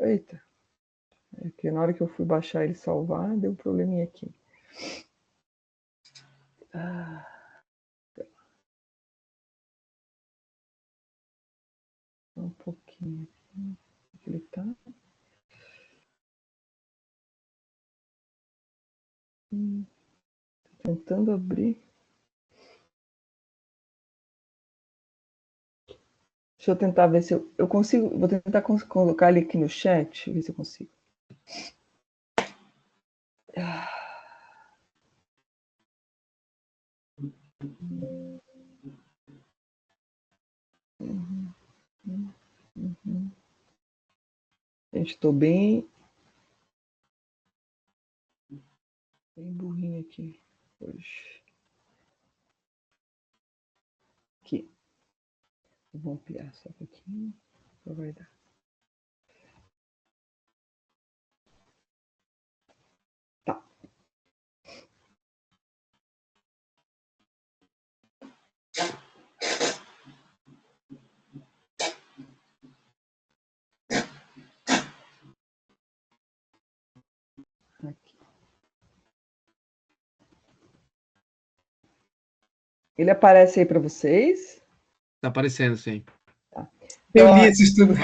Eita. É que na hora que eu fui baixar ele salvar, deu um probleminha aqui. Um pouquinho. Aqui ele tá. Tô tentando abrir. Deixa eu tentar ver se eu consigo. Vou tentar colocar ele aqui no chat, ver se eu consigo. Gente, tô bem burrinho aqui hoje. Aqui. Vou ampliar só um pouquinho. Vai dar. Tá. Aqui. Ele aparece aí para vocês? Tá aparecendo, sim. Tá. Eu li esse estudo.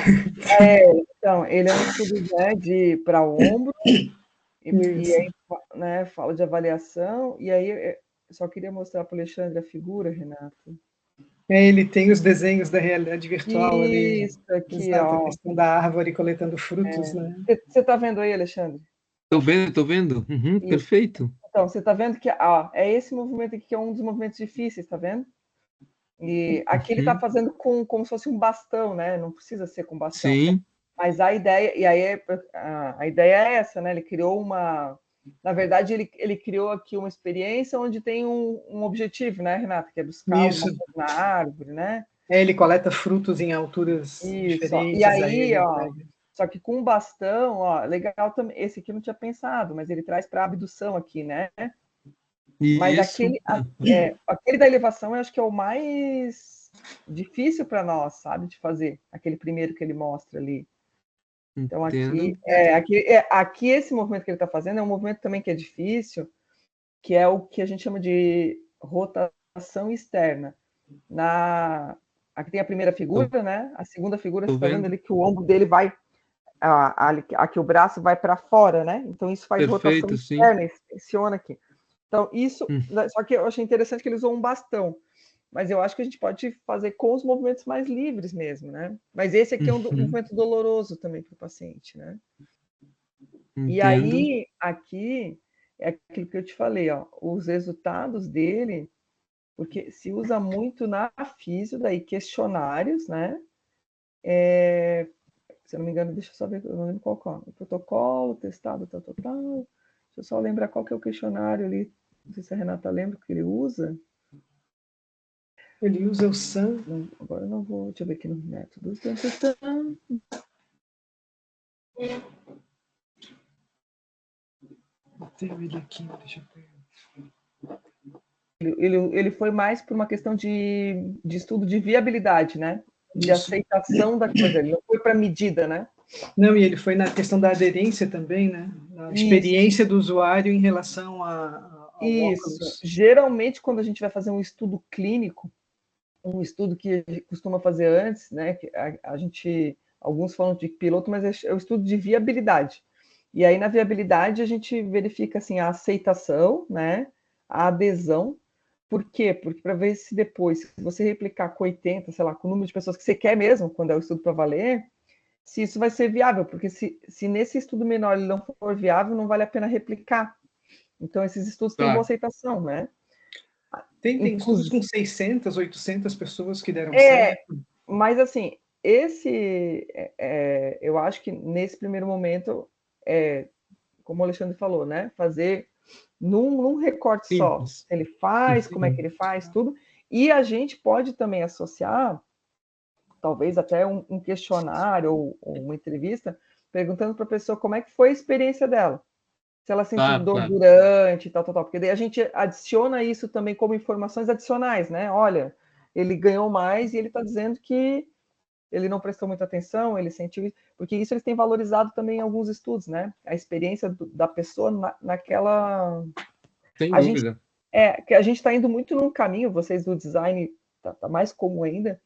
Então, ele é um estudo, né, para ombro, e aí, né, fala de avaliação, e aí eu só queria mostrar para o Alexandre a figura, Renato. Ele tem os desenhos da realidade virtual ali. Isso, aqui, Exato, ó. a questão da árvore coletando frutos, né? Você está vendo aí, Alexandre? Tô vendo. Uhum, perfeito. Então, você está vendo que é esse movimento aqui que é um dos movimentos difíceis, tá vendo? E aqui ele está fazendo como se fosse um bastão, né? Não precisa ser com bastão. Sim. Mas a ideia, e aí a ideia é essa, né? Ele criou na verdade, ele criou aqui uma experiência onde tem um objetivo, né, Renata? Que é buscar uma coisa na árvore, né? Ele coleta frutos em alturas Isso, diferentes. e aí, só que com bastão, ó, legal também. Esse aqui eu não tinha pensado, mas ele traz para abdução aqui, né? Mas aquele da elevação eu acho que é o mais difícil para nós, sabe, de fazer. Aquele primeiro que ele mostra ali. Então, aqui esse movimento que ele está fazendo é um movimento também que é difícil, que é o que a gente chama de rotação externa. Aqui tem a primeira figura, né? A segunda figura, você está vendo ali que o ombro dele vai, aqui o braço vai para fora, né? Então, isso faz rotação externa, extensiona aqui. Então, isso, só que eu achei interessante que ele usou um bastão. Mas eu acho que a gente pode fazer com os movimentos mais livres mesmo, né? Mas esse aqui é um movimento doloroso também para o paciente, né? Entendo. E aí, aqui, é aquilo que eu te falei, ó, os resultados dele, porque se usa muito na físio, daí questionários, né? Se eu não me engano, deixa eu só ver, eu não lembro qual é. O protocolo, testado, tal. Deixa eu só lembrar qual que é o questionário ali. Não sei se a Renata lembra o que ele usa. Ele usa o SAM. Agora eu não vou. Deixa eu ver aqui no método. Tenho ele aqui, deixa eu ver. Ele foi mais por uma questão de estudo de viabilidade, né? De aceitação da coisa. Ele não foi para medida, né? Não, e ele foi na questão da aderência também, né? Na experiência do usuário em relação ao óculos. Geralmente, quando a gente vai fazer um estudo clínico, um estudo que costuma fazer antes, né? Que a gente, alguns falam de piloto, mas é o estudo de viabilidade. E aí, na viabilidade, a gente verifica assim, a aceitação, né? A adesão. Por quê? Porque para ver se depois, se você replicar com 80, sei lá, com o número de pessoas que você quer mesmo, quando é o estudo para valer, se isso vai ser viável, porque se nesse estudo menor ele não for viável, não vale a pena replicar. Então, esses estudos têm boa aceitação, né? Tem estudos com 600, 800 pessoas que deram certo. Mas, assim, eu acho que nesse primeiro momento, como o Alexandre falou, né? Fazer num recorte só. Ele faz, como é que ele faz, tudo. E a gente pode também associar, talvez até um questionário ou uma entrevista, perguntando para a pessoa como é que foi a experiência dela. Se ela sentiu dor durante, tal. Porque daí a gente adiciona isso também como informações adicionais, né? Olha, ele ganhou mais e ele está dizendo que ele não prestou muita atenção, ele sentiu... Porque isso eles têm valorizado também em alguns estudos, né? A experiência da pessoa naquela... Sem A gente, dúvida. que a gente está indo muito num caminho, vocês do design, tá mais comum ainda,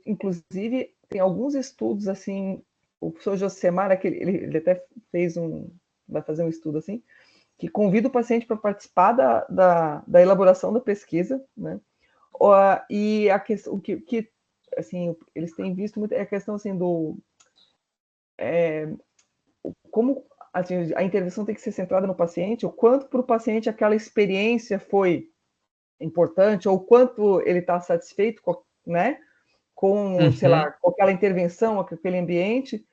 inclusive, tem alguns estudos, assim, o professor Josemar, ele até vai fazer um estudo assim, que convida o paciente para participar da elaboração da pesquisa, né? E a questão que assim, eles têm visto muito é a questão assim como assim, a intervenção tem que ser centrada no paciente, o quanto para o paciente aquela experiência foi importante, ou quanto ele está satisfeito, né, com, sei lá, com aquela intervenção, com aquele ambiente,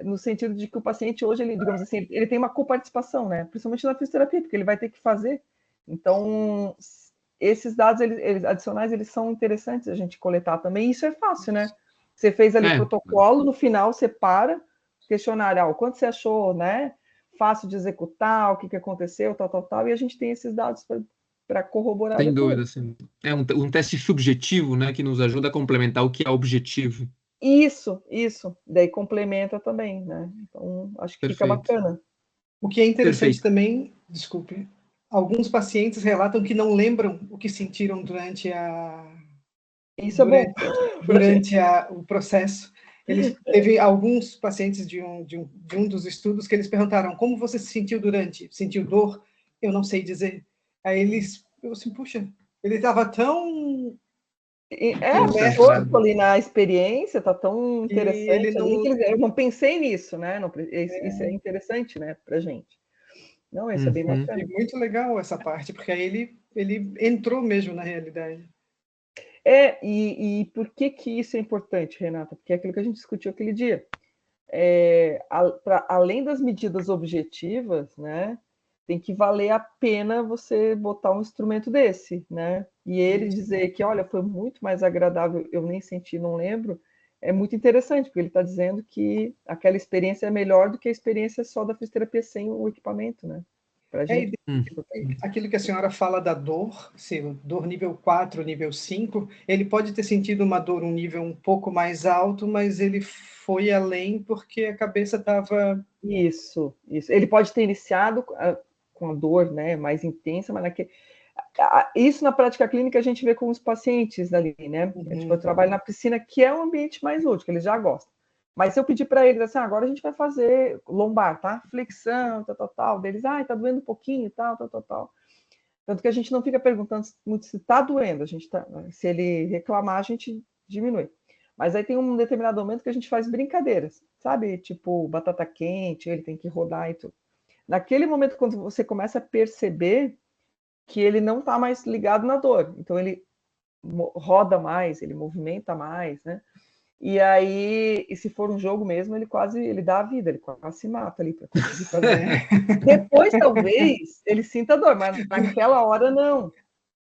no sentido de que o paciente hoje, ele, digamos assim, ele tem uma coparticipação, né, principalmente na fisioterapia, porque ele vai ter que fazer. Então, esses dados eles adicionais, eles são interessantes a gente coletar também, e isso é fácil, né? Você fez ali o protocolo, no final você para, questionário, o quanto você achou, né, fácil de executar, o que aconteceu, tal, e a gente tem esses dados para corroborar Sem depois. dúvida, sim. É um teste subjetivo, né, que nos ajuda a complementar o que é objetivo. Isso. Daí complementa também, né? Então, acho que fica bacana. O que é interessante também, desculpe, alguns pacientes relatam que não lembram o que sentiram durante Isso é bom. Durante o processo. Teve alguns pacientes de um dos estudos que eles perguntaram: como você se sentiu durante? Sentiu dor? Eu não sei dizer. Aí eu assim, puxa, ele estava tão... corpo ali na experiência, tá tão interessante ele não... ali, que eu não pensei nisso, né? Isso é interessante, né, pra gente. Não, isso é bem bacana. É muito legal essa parte, porque aí ele entrou mesmo na realidade. E por que isso é importante, Renata? Porque é aquilo que a gente discutiu aquele dia. Além das medidas objetivas, né, tem que valer a pena você botar um instrumento desse, né? E ele dizer que, olha, foi muito mais agradável, eu nem senti, não lembro, é muito interessante, porque ele está dizendo que aquela experiência é melhor do que a experiência só da fisioterapia sem o equipamento, né? Pra gente. Aquilo que a senhora fala da dor, dor nível 4, nível 5, ele pode ter sentido uma dor um nível um pouco mais alto, mas ele foi além porque a cabeça estava... Isso. Ele pode ter iniciado com a dor, né, mais intensa, mas isso na prática clínica a gente vê com os pacientes ali, né? Tipo, eu trabalho na piscina, que é um ambiente mais lúdico, eles já gostam. Mas se eu pedir para eles assim, agora a gente vai fazer lombar, tá? Flexão, tal. Deles, tá doendo um pouquinho, tal. Tanto que a gente não fica perguntando muito se tá doendo, se ele reclamar, a gente diminui. Mas aí tem um determinado momento que a gente faz brincadeiras, sabe? Tipo, batata quente, ele tem que rodar e tudo. Naquele momento, quando você começa a perceber que ele não está mais ligado na dor, então ele roda mais, ele movimenta mais, né? E aí, se for um jogo mesmo, ele dá a vida, ele quase se mata ali para conseguir fazer. Depois, talvez, ele sinta dor, mas naquela hora não,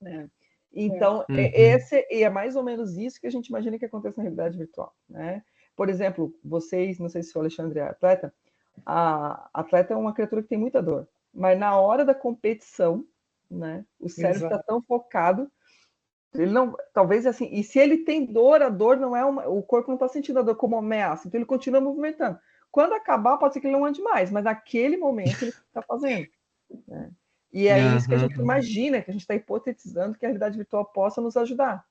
né? Então, é mais ou menos isso que a gente imagina que acontece na realidade virtual, né? Por exemplo, vocês, não sei se o Alexandre é atleta, a atleta é uma criatura que tem muita dor, mas na hora da competição, né, o cérebro está tão focado, ele não, talvez assim, e se ele tem dor, a dor não é o corpo não está sentindo a dor como ameaça, então ele continua movimentando. Quando acabar, pode ser que ele não ande mais, mas naquele momento ele está fazendo, né? E é isso que a gente imagina, que a gente está hipotetizando que a realidade virtual possa nos ajudar.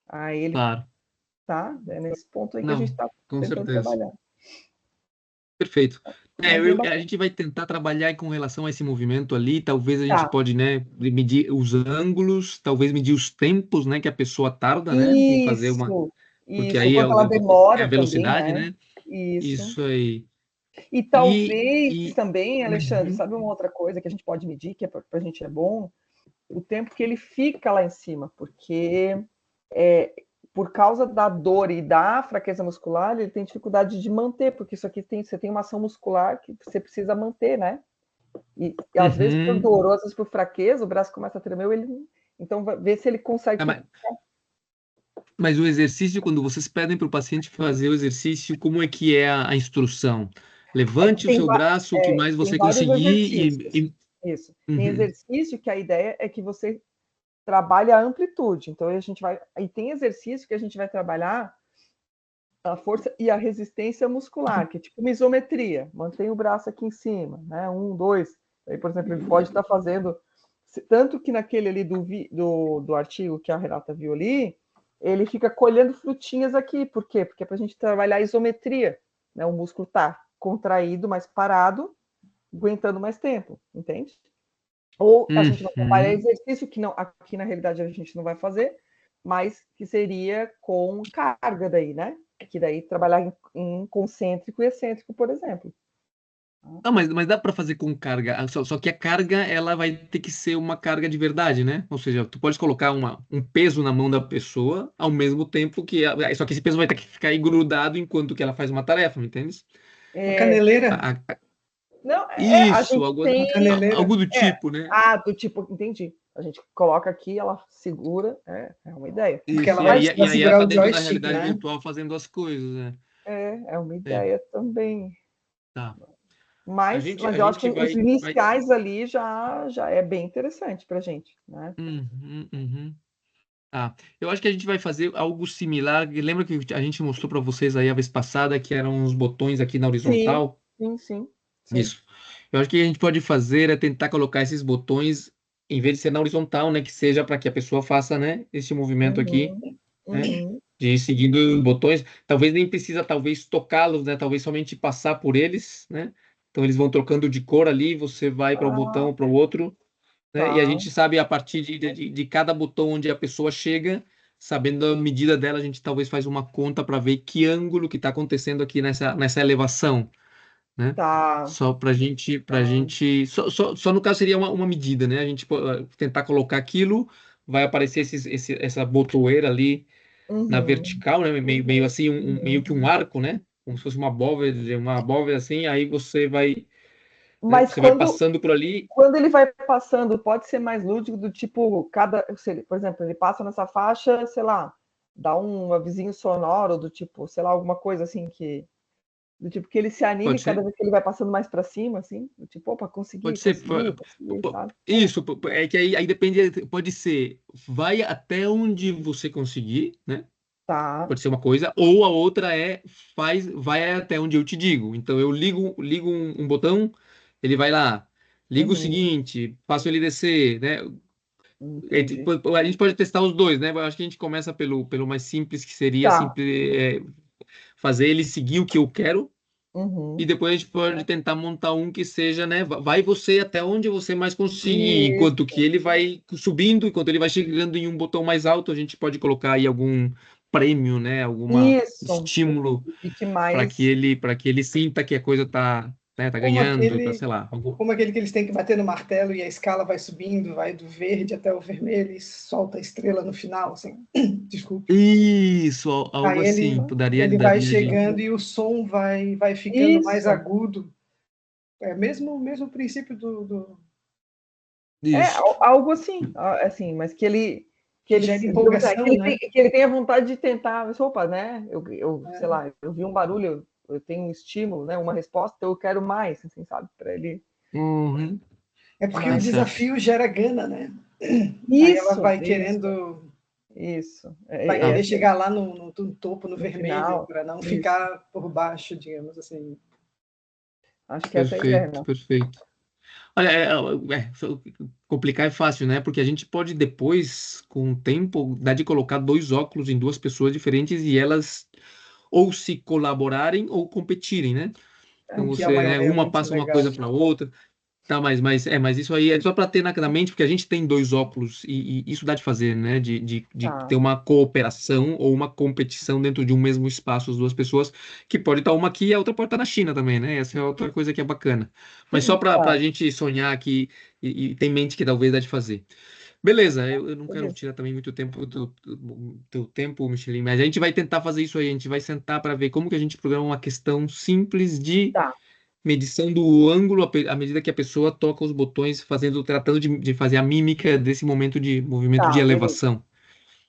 Aí ele tá, é nesse ponto aí que a gente está tentando trabalhar. Perfeito. A gente vai tentar trabalhar com relação a esse movimento ali, talvez a gente pode, né, medir os ângulos, talvez medir os tempos, né, que a pessoa tarda, né, em fazer uma... Porque aí quanto ela demora a velocidade, também, né? Isso aí. E talvez também, Alexandre, sabe uma outra coisa que a gente pode medir, que para a gente é bom? O tempo que ele fica lá em cima, porque por causa da dor e da fraqueza muscular, ele tem dificuldade de manter, porque isso aqui você tem uma ação muscular que você precisa manter, né? E às vezes por dor, ou às vezes por fraqueza, o braço começa a tremer, então vai ver se ele consegue... Mas o exercício, quando vocês pedem para o paciente fazer o exercício, como é que é a instrução? Levante o seu braço, o que mais você conseguir Isso. Tem exercício que a ideia é que você trabalha a amplitude. Então, a gente vai... E tem exercício que a gente vai trabalhar a força e a resistência muscular, que é tipo uma isometria. Mantém o braço aqui em cima, né? 1, 2. Aí, por exemplo, ele pode estar fazendo... Tanto que naquele ali do artigo que a Renata viu ali, ele fica colhendo frutinhas aqui. Por quê? Porque é para a gente trabalhar a isometria. Né? O músculo está contraído, mas parado, aguentando mais tempo, entende? Ou a gente vai trabalhar exercício que não, aqui na realidade a gente não vai fazer, mas que seria com carga daí, né? Que daí trabalhar em concêntrico e excêntrico, por exemplo. Não, mas dá para fazer com carga. Só que a carga ela vai ter que ser uma carga de verdade, né? Ou seja, tu pode colocar um peso na mão da pessoa ao mesmo tempo que. Só que esse peso vai ter que ficar aí grudado enquanto que ela faz uma tarefa, me entende? Uma caneleira. Não, a Isso, gente tem... algo do tipo, né? Do tipo, entendi. A gente coloca aqui, ela segura, é uma ideia. Porque ela e vai aí segurar ela tá o dentro da joystick, realidade né? virtual fazendo as coisas, né? É uma ideia também. Tá. Mas eu acho que os iniciais ali já é bem interessante para a gente, né? Tá. Eu acho que a gente vai fazer algo similar. Lembra que a gente mostrou para vocês aí a vez passada que eram uns botões aqui na horizontal? Sim. Isso. Eu acho que a gente pode fazer é tentar colocar esses botões, em vez de ser na horizontal, né? Que seja para que a pessoa faça, né? Esse movimento aqui, né? De ir seguindo os botões. Talvez nem precisa, talvez, tocá-los, né? Talvez somente passar por eles, né? Então eles vão trocando de cor ali, você vai para o botão, para o outro, né? E a gente sabe a partir de cada botão onde a pessoa chega, sabendo a medida dela, a gente talvez faz uma conta para ver que ângulo que está acontecendo aqui nessa elevação, né? Tá. Só para gente, só no caso seria uma medida, né? A gente tentar colocar aquilo, vai aparecer essa botoeira ali na vertical, né? Meio assim, meio que um arco, né? Como se fosse uma abóbora assim, aí você vai, né? Mas Você vai passando por ali. Quando ele vai passando, pode ser mais lúdico do tipo, por exemplo, ele passa nessa faixa, sei lá, dá um avisinho sonoro do tipo, sei lá, alguma coisa assim do tipo que ele se anime cada vez que ele vai passando mais para cima, assim, do tipo, opa, consegui, Pode ser, sabe? isso, é que aí depende, pode ser, vai até onde você conseguir, né? Tá. Pode ser uma coisa, ou a outra vai até onde eu te digo. Então eu ligo um botão, ele vai lá, liga o seguinte, faço ele descer, né? A gente pode testar os dois, né? Eu acho que a gente começa pelo mais simples, que seria fazer ele seguir o que eu quero. E depois a gente pode tentar montar um que seja, né? Vai você até onde você mais conseguir, enquanto que ele vai subindo, enquanto ele vai chegando em um botão mais alto, a gente pode colocar aí algum prêmio, né? Algum estímulo para que ele sinta que a coisa tá ganhando, sei lá. Como aquele que eles têm que bater no martelo e a escala vai subindo, vai do verde até o vermelho e solta a estrela no final, assim. Desculpe. Isso, algo aí assim. Ele vai chegando e o som vai ficando mais agudo. É mesmo princípio do... Isso. Algo assim, mas que ele gera empolgação, né? que ele tenha vontade de tentar, mas, opa, né? Sei lá, eu vi um barulho, eu tenho um estímulo, né? Uma resposta, então eu quero mais, assim, sabe? Para ele. É porque o desafio gera gana, né? Isso. Aí ela vai querendo. Isso. Vai querer chegar lá no topo, no vermelho, para não isso. ficar por baixo, digamos assim. Acho que essa é a ideia, né? Perfeito. Olha, complicar é fácil, né? Porque a gente pode depois, com o tempo, dar de colocar dois óculos em duas pessoas diferentes e elas ou se colaborarem ou competirem, né? Então você, né, uma passa uma coisa para outra. Tá, mas isso aí é só para ter na mente, porque a gente tem dois óculos e isso dá de fazer, né? De ter uma cooperação ou uma competição dentro de um mesmo espaço, as duas pessoas, que pode estar uma aqui e a outra pode estar na China também, né? Essa é outra coisa que é bacana. Mas só para a gente sonhar aqui e ter em mente que talvez dá de fazer. Beleza, eu não quero tirar também muito tempo do teu tempo, Michelin, mas a gente vai tentar fazer isso aí, a gente vai sentar para ver como que a gente programa uma questão simples de medição do ângulo à medida que a pessoa toca os botões, tratando de fazer a mímica desse momento de movimento de elevação.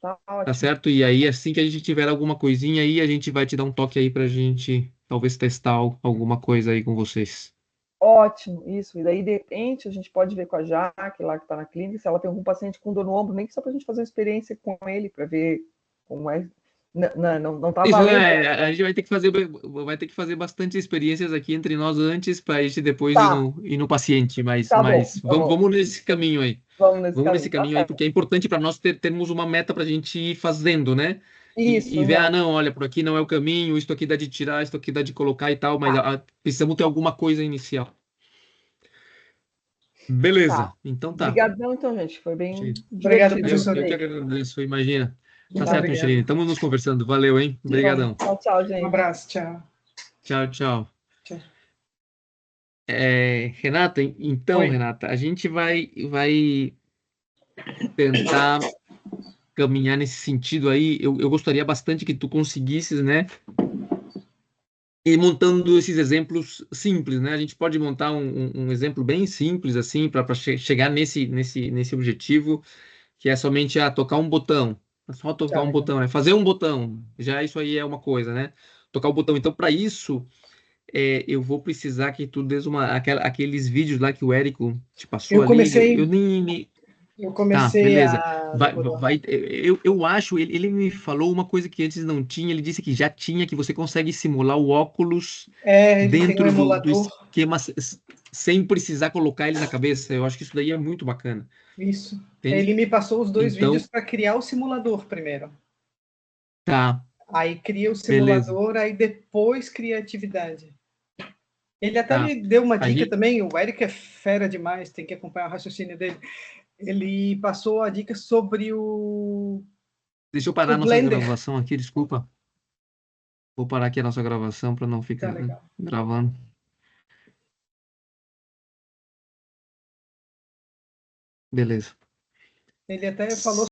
Tá certo? E aí, assim que a gente tiver alguma coisinha aí, a gente vai te dar um toque aí pra gente talvez testar alguma coisa aí com vocês. Ótimo, isso. E daí, de repente, a gente pode ver com a Jaque, lá que está na clínica, se ela tem algum paciente com dor no ombro, nem que só para a gente fazer uma experiência com ele, para ver como é. Não tá Isso, valendo. a gente vai ter que fazer bastante experiências aqui entre nós antes para a gente depois Tá, ir no paciente, tá bom, tá vamos, bom. vamos nesse caminho aí. Vamos nesse Vamos nesse caminho, tá caminho aí, certo. porque é importante para nós termos uma meta para a gente ir fazendo, né? Isso, E ver, não, olha, por aqui não é o caminho, isso aqui dá de tirar, isso aqui dá de colocar e tal, mas tá, precisamos ter alguma coisa inicial. tá. Beleza, então tá. Obrigadão, então, gente. Foi bem Obrigado, divertido. professor. Eu que agradeço, imagina. Tá Muito certo, obrigado. Micheline. Estamos nos conversando. Valeu, hein? Obrigadão. Tchau, tchau, Um gente. abraço, tchau. Tchau, tchau. Tchau. Renata, então, Oi. Renata, a gente vai tentar caminhar nesse sentido aí. Eu gostaria bastante que tu conseguisses, né? E montando esses exemplos simples, né? A gente pode montar um exemplo bem simples, assim, para chegar nesse objetivo, que é somente tocar um botão. É só tocar Tá, um legal. botão, é fazer um botão. Já isso aí é uma coisa, né? Tocar o botão. Então, para isso, eu vou precisar que tu dês aqueles vídeos lá que o Érico te passou Eu ali. Eu comecei, nem me. eu Tá, comecei beleza. a, Vai, Nicolau. vai, eu acho, ele me falou uma coisa que antes não tinha, ele disse que já tinha, que você consegue simular o óculos Ele tem um dentro do emulador. esquema sem precisar colocar ele na cabeça. Eu acho que isso daí é muito bacana, Isso. entende? Ele me passou os 2 vídeos Então, para criar o simulador primeiro. tá, Aí cria o beleza, simulador, aí depois cria a atividade. Ele até tá. me deu uma A dica gente, também, o Eric é fera demais, tem que acompanhar o raciocínio dele. Ele passou a dica sobre deixa eu parar o a nossa Blender. gravação aqui, desculpa. Vou parar aqui a nossa gravação para não Tá ficar legal. gravando. Beleza. Ele até falou